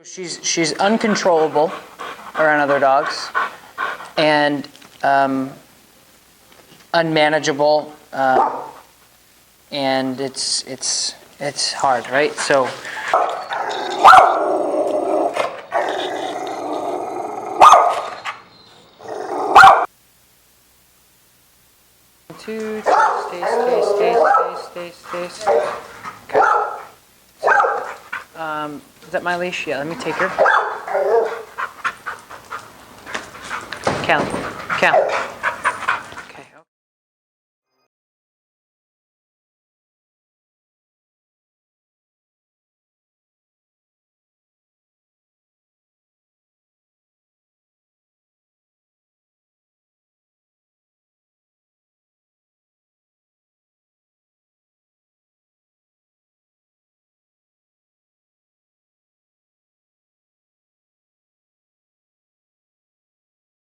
She's uncontrollable around other dogs and unmanageable, and it's hard, right? So. Two, stay. Okay. Is that my leash? Yeah, let me take her. Cal. Okay.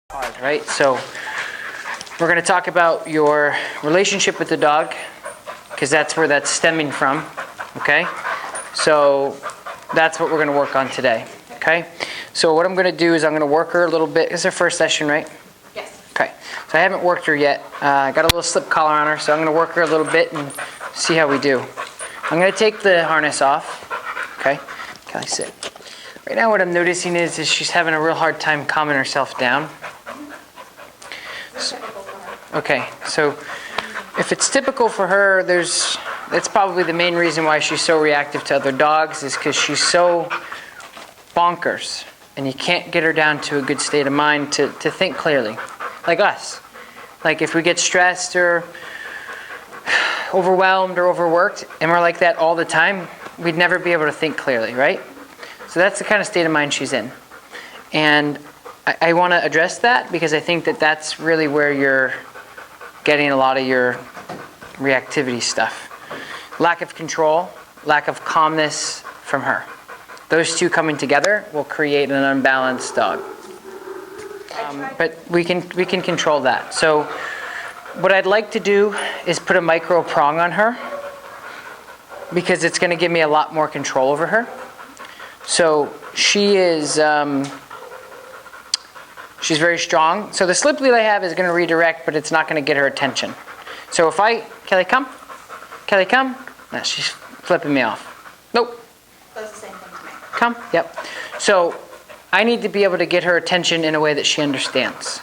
Hard, right? So we're going to talk about your relationship with the dog, because that's where that's stemming from, okay? So that's what we're going to work on today, okay? So what I'm going to do is I'm going to work her a little bit. It's her first session, right? Yes. Okay. So I haven't worked her yet. I got a little slip collar on her, so I'm going to work her a little bit and see how we do. I'm going to take the harness off, okay? Kelly, sit. Right now what I'm noticing is she's having a real hard time calming herself down. Okay, so if it's typical for her, that's probably the main reason why she's so reactive to other dogs, is because she's so bonkers, and you can't get her down to a good state of mind to think clearly, like us. Like if we get stressed or overwhelmed or overworked, and we're like that all the time, we'd never be able to think clearly, right? So that's the kind of state of mind she's in. And I want to address that because I think that that's really where you're getting a lot of your reactivity stuff. Lack of control, lack of calmness from her. Those two coming together will create an unbalanced dog. But we can control that. So what I'd like to do is put a micro prong on her, because it's going to give me a lot more control over her. So she is... she's very strong. So the slip lead I have is going to redirect, but it's not going to get her attention. So if Kelly, come. Kelly, come. No, she's flipping me off. Nope. Does the same thing to me. Come. Yep. So I need to be able to get her attention in a way that she understands.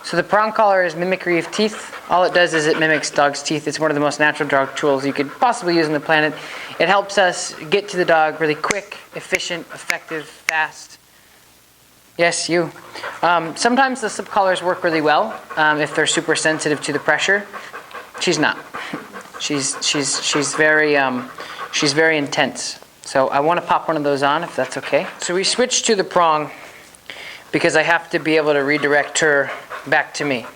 So the prong collar is mimicry of teeth. All it does is it mimics dog's teeth. It's one of the most natural dog tools you could possibly use on the planet. It helps us get to the dog really quick, efficient, effective, fast. Yes, you. Sometimes the slip collars work really well if they're super sensitive to the pressure. She's not. She's very intense. So I want to pop one of those on, if that's okay. So we switched to the prong because I have to be able to redirect her back to me.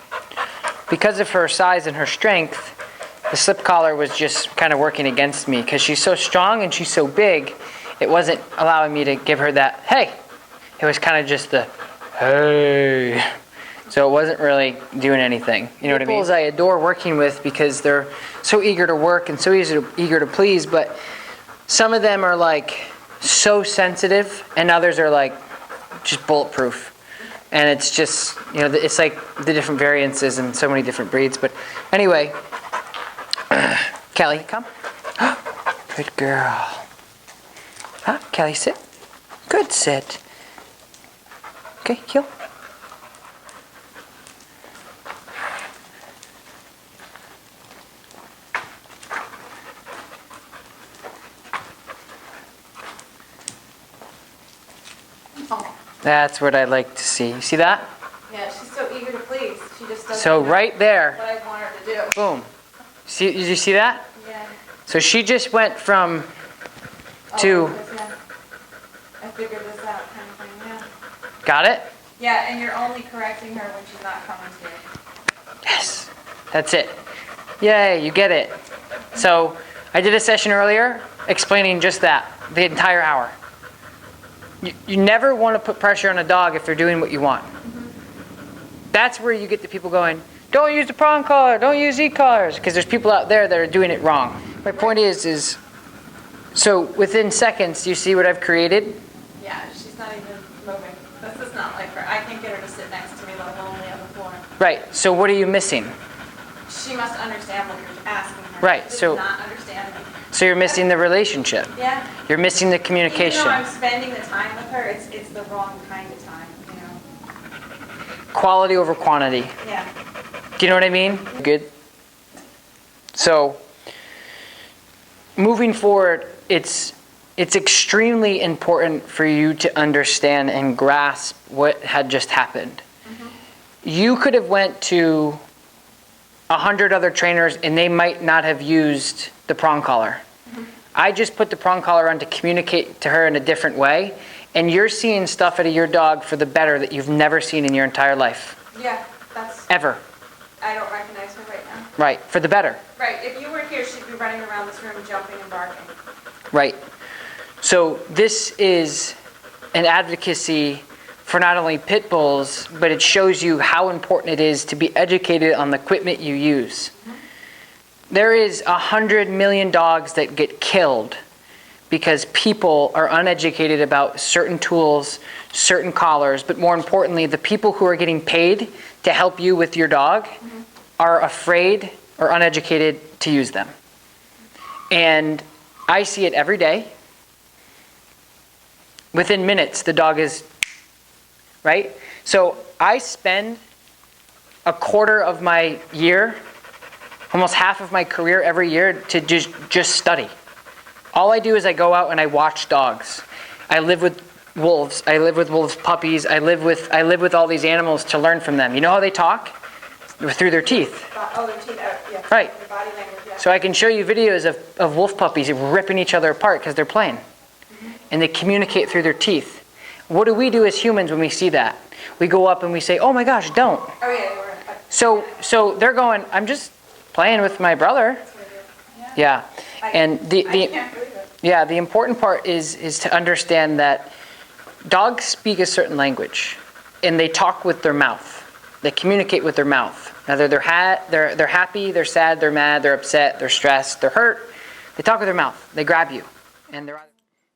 Because of her size and her strength, the slip collar was just kind of working against me because she's so strong and she's so big. It wasn't allowing me to give her that, hey. It was kind of just the, hey. So it wasn't really doing anything. You know what I mean? I adore working with because they're so eager to work and so eager to please, but some of them are like so sensitive and others are like just bulletproof. And it's just, you know, it's like the different variances in so many different breeds. But anyway, Kelly, come. Good girl. Huh? Kelly, sit. Good sit. Okay, heel. Oh. That's what I like to see. You see that? Yeah, she's so eager to please. She just doesn't So know right there. what I want her to do. Boom. See? Did you see that? Yeah. So she just went from to. Yeah. I figured this out kind of thing, yeah. Got it? Yeah, and you're only correcting her when she's not coming to you. Yes. That's it. Yay, you get it. So I did a session earlier explaining just that, the entire hour. You never want to put pressure on a dog if they're doing what you want. Mm-hmm. That's where you get the people going, don't use the prong collar, don't use e-collars, because there's people out there that are doing it wrong. My point is so within seconds, you see what I've created? Yeah. Yeah, she's not even moving. This is not like her. I can't get her to sit next to me, let alone lay on the floor. Right. So what are you missing? She must understand what you're asking her. Right, She does so- not understand me. So you're missing the relationship. Yeah. You're missing the Even communication. though I'm spending the time with her, it's the wrong kind of time, you know? Quality over quantity. Yeah. Do you know what I mean? Good. So, moving forward, it's extremely important for you to understand and grasp what had just happened. You could have went to 100 other trainers and they might not have used the prong collar. I just put the prong collar on to communicate to her in a different way, and you're seeing stuff out of your dog for the better that you've never seen in your entire life. Yeah, that's... Ever. I don't recognize her right now. Right, for the better. Right, if you were here, she'd be running around this room jumping and barking. Right. So this is an advocacy for not only pit bulls, but it shows you how important it is to be educated on the equipment you use. There is 100 million dogs that get killed because people are uneducated about certain tools, certain collars, but more importantly, the people who are getting paid to help you with your dog are afraid or uneducated to use them. And I see it every day. Within minutes, the dog is, right? So I spend a quarter of my year, almost half of my career every year to just study. All I do is I go out and I watch dogs. I live with wolves. I live with wolf puppies. I live with all these animals to learn from them. You know how they talk? Through their teeth. Oh, their teeth out, yeah. Right. Their body language, yeah. So I can show you videos of wolf puppies ripping each other apart because they're playing. And they communicate through their teeth. What do we do as humans when we see that? We go up and we say, oh my gosh, don't. Oh yeah, they were. So they're going, I'm just playing with my brother. Yeah. And I can't believe it. yeah, the important part is to understand that dogs speak a certain language and they talk with their mouth. They communicate with their mouth. Either they're happy, they're sad, they're mad, they're upset, they're stressed, they're hurt. They talk with their mouth. They grab you. And they're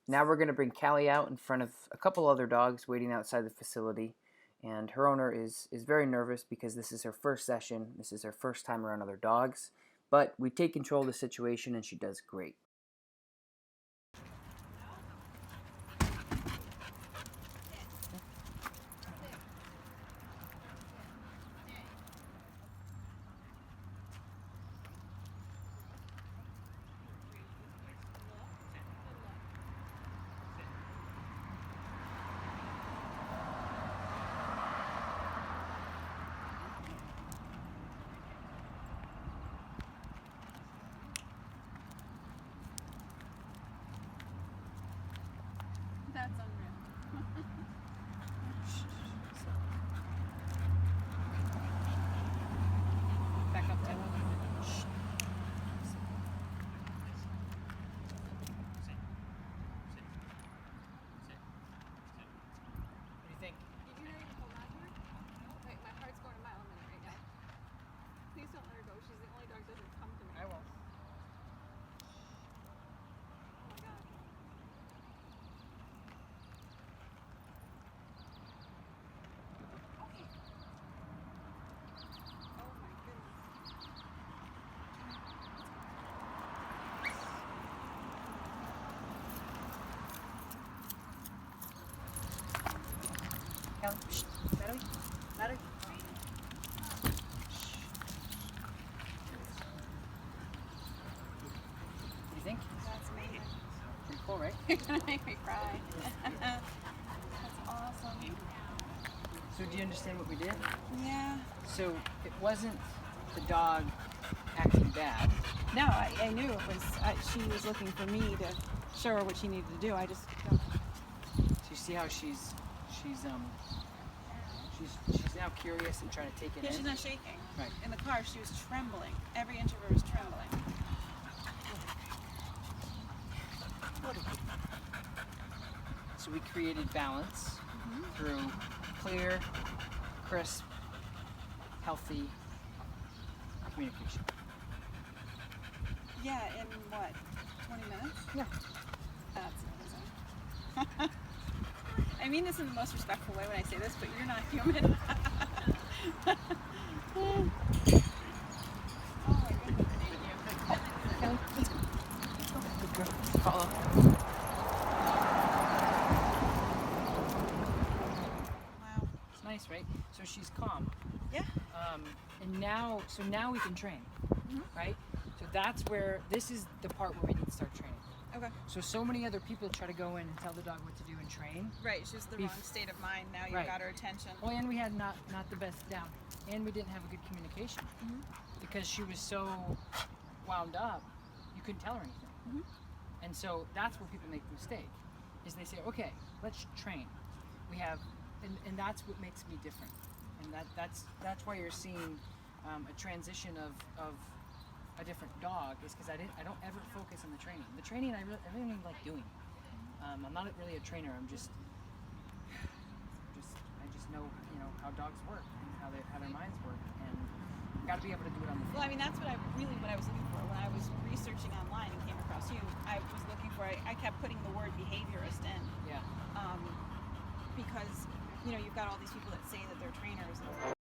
now we're going to bring Callie out in front of a couple other dogs waiting outside the facility. And her owner is very nervous because this is her first session. This is her first time around other dogs. But we take control of the situation and she does great. That's unreal. Back up, Taylor. What do you think? Did you know you can hold on to her? No. Wait, my heart's going a mile a minute right now. Please don't let her go. She's the only dog that doesn't come to me. I will. Oh my god. Okay. Oh my goodness. Callie, shh. Natalie, Natalie. What do you think? That's amazing. Pretty cool, right? You're gonna make me cry. That's awesome. So do you understand what we did? Yeah. So it wasn't the dog acting bad. No, I knew it was. She was looking for me to show her what she needed to do. I just. So you see how she's now curious and trying to take it Yeah, in. she's not shaking. Right. In the car, she was trembling. Every inch of her was trembling. So we created balance through clear, crisp, healthy communication. Yeah, in what? 20 minutes? Yeah. That's amazing. I mean this in the most respectful way when I say this, but you're not human. Oh my goodness. Kelly, let's go. Good girl. Follow. Wow. It's nice, right? So she's calm. Yeah. And now we can train, right? So that's where, this is the part where we need to start training. Okay. So many other people try to go in and tell the dog what to do and train. Right, it's just the wrong state of mind. Now you've Right. got her attention. Well, and we had not the best down, and we didn't have a good communication because she was so wound up, you couldn't tell her anything. And so that's where people make the mistake, is they say, okay, let's train. We have, and that's what makes me different, and that's why you're seeing a transition of a different dog, is because I don't ever focus on the training. The training I really don't like doing. I'm not really a trainer. I just know how dogs work and how their minds work, and got to be able to do it on the Well, I mean, that's what I was looking for when I was researching online and came across you. I was looking for, I kept putting the word behaviorist in. Yeah. Because, you've got all these people that say that they're trainers and